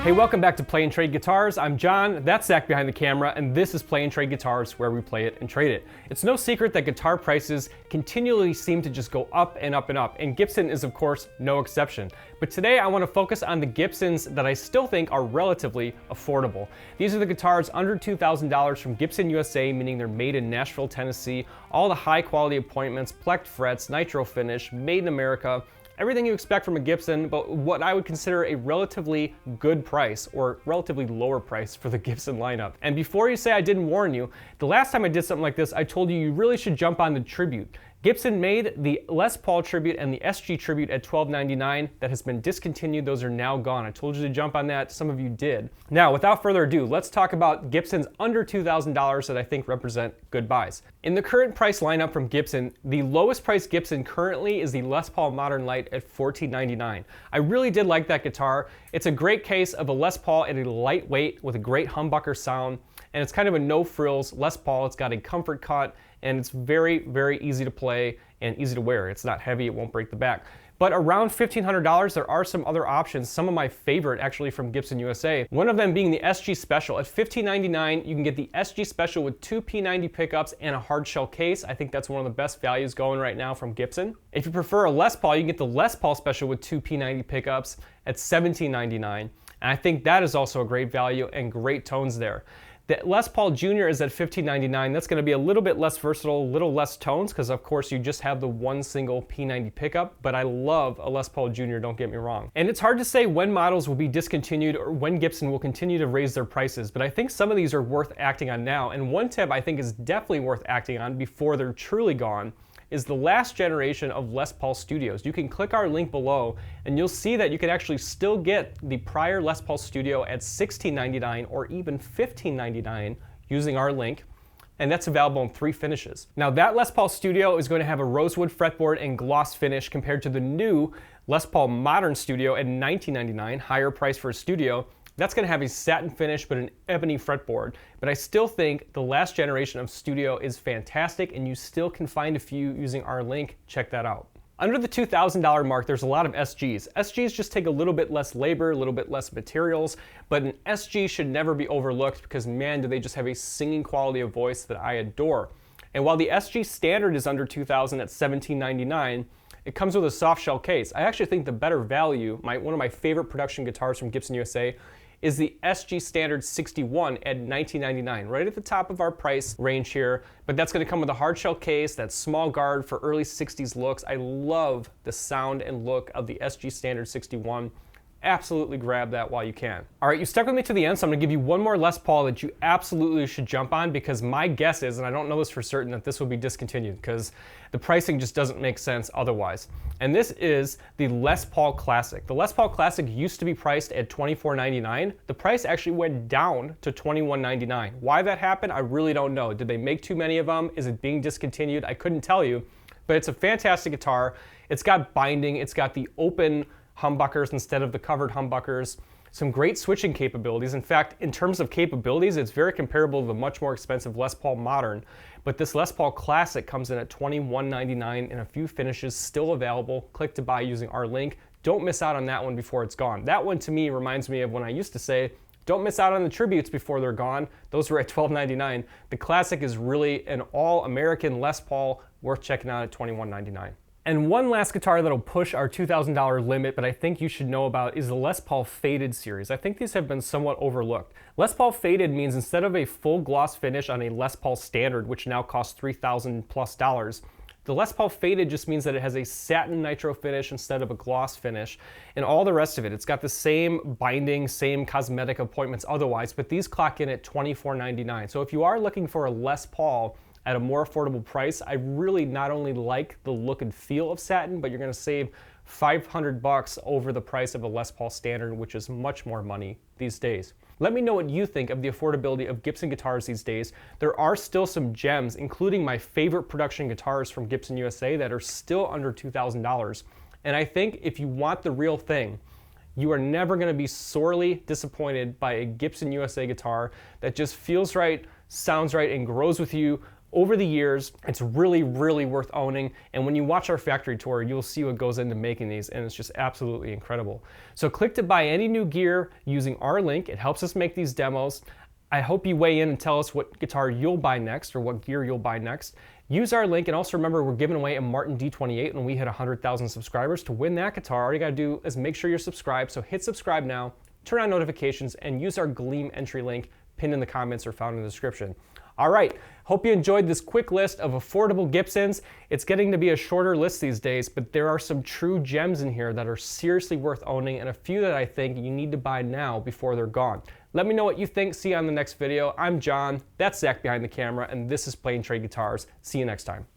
Hey, welcome back to Play and Trade Guitars. I'm John, that's Zach behind the camera, and this is Play and Trade Guitars, where we play it and trade it. It's no secret that guitar prices continually seem to just go up and up and up, and Gibson is of course no exception. But today I want to focus on the Gibsons that I still think are relatively affordable. These are the guitars under $2,000 from Gibson USA, meaning they're made in Nashville, Tennessee, all the high quality appointments, plecked frets, nitro finish, made in America. Everything you expect from a Gibson, but what I would consider a relatively good price or relatively lower price for the Gibson lineup. And before you say I didn't warn you, the last time I did something like this, I told you really should jump on the Tribute. Gibson made the Les Paul Tribute and the SG Tribute at $12.99. That has been discontinued. Those are now gone. I told you to jump on that. Some of you did. Now, without further ado, let's talk about Gibsons under $2,000 that I think represent good buys. In the current price lineup from Gibson, the lowest priced Gibson currently is the Les Paul Modern Lite at $14.99. I really did like that guitar. It's a great case of a Les Paul at a lightweight with a great humbucker sound, and it's kind of a no-frills Les Paul. It's got a comfort cut, and it's very, very easy to play and easy to wear. It's not heavy, it won't break the back. But around $1,500, there are some other options, some of my favorite actually from Gibson USA. One of them being the SG Special. At $15.99, you can get the SG Special with two P90 pickups and a hard shell case. I think that's one of the best values going right now from Gibson. If you prefer a Les Paul, you can get the Les Paul Special with two P90 pickups at $17.99. And I think that is also a great value and great tones there. The Les Paul Jr. is at $15.99. That's going to be a little bit less versatile, a little less tones, because of course you just have the one single P90 pickup, but I love a Les Paul Jr., don't get me wrong. And it's hard to say when models will be discontinued or when Gibson will continue to raise their prices, but I think some of these are worth acting on now. And one tip I think is definitely worth acting on before they're truly gone is the last generation of Les Paul Studios. You can click our link below and you'll see that you can actually still get the prior Les Paul Studio at $16.99 or even $15.99 using our link, and that's available in 3 finishes. Now that Les Paul Studio is going to have a rosewood fretboard and gloss finish compared to the new Les Paul Modern Studio at $19.99, higher price for a Studio. That's going to have a satin finish but an ebony fretboard. But I still think the last generation of Studio is fantastic, and you still can find a few using our link. Check that out. Under the $2,000 mark, there's a lot of SGs. SGs just take a little bit less labor, a little bit less materials, but an SG should never be overlooked because man, do they just have a singing quality of voice that I adore. And while the SG Standard is under $2,000 at $17.99, it comes with a soft shell case. I actually think the better value, one of my favorite production guitars from Gibson USA, is the SG Standard 61 at $19.99, right at the top of our price range here, but that's going to come with a hard shell case, that small guard for early 60s looks. I love the sound and look of the SG Standard 61. Absolutely grab that while you can. All right, you stuck with me to the end, so I'm gonna give you one more Les Paul that you absolutely should jump on, because my guess is, and I don't know this for certain, that this will be discontinued because the pricing just doesn't make sense otherwise. And this is the Les Paul Classic. The Les Paul Classic used to be priced at $24.99. The price actually went down to $21.99. Why that happened, I really don't know. Did they make too many of them? Is it being discontinued? I couldn't tell you, but it's a fantastic guitar. It's got binding, it's got the open humbuckers instead of the covered humbuckers, some great switching capabilities. In fact, in terms of capabilities, it's very comparable to the much more expensive Les Paul Modern, but this Les Paul Classic comes in at $21.99 in a few finishes, still available. Click to buy using our link. Don't miss out on that one before it's gone. That one to me reminds me of when I used to say, don't miss out on the Tributes before they're gone. Those were at $12.99. The Classic is really an all-American Les Paul, worth checking out at $21.99. And one last guitar that'll push our $2,000 limit, but I think you should know about, is the Les Paul Faded series. I think these have been somewhat overlooked. Les Paul Faded means instead of a full gloss finish on a Les Paul Standard, which now costs $3,000+, the Les Paul Faded just means that it has a satin nitro finish instead of a gloss finish, and all the rest of it. It's got the same binding, same cosmetic appointments otherwise, but these clock in at $24.99. So if you are looking for a Les Paul at a more affordable price, I really not only like the look and feel of satin, but you're gonna save $500 over the price of a Les Paul Standard, which is much more money these days. Let me know what you think of the affordability of Gibson guitars these days. There are still some gems, including my favorite production guitars from Gibson USA that are still under $2,000. And I think if you want the real thing, you are never gonna be sorely disappointed by a Gibson USA guitar that just feels right, sounds right, and grows with you over the years. It's really, really worth owning. And when you watch our factory tour, you'll see what goes into making these, and it's just absolutely incredible. So click to buy any new gear using our link. It helps us make these demos. I hope you weigh in and tell us what guitar you'll buy next or what gear you'll buy next. Use our link, and also remember we're giving away a Martin D28 when we hit 100,000 subscribers. To win that guitar, all you gotta do is make sure you're subscribed. So hit subscribe now, turn on notifications, and use our Gleam entry link pinned in the comments or found in the description. All right, hope you enjoyed this quick list of affordable Gibsons. It's getting to be a shorter list these days, but there are some true gems in here that are seriously worth owning, and a few that I think you need to buy now before they're gone. Let me know what you think. See you on the next video. I'm John, that's Zach behind the camera, and this is Play and Trade Guitars. See you next time.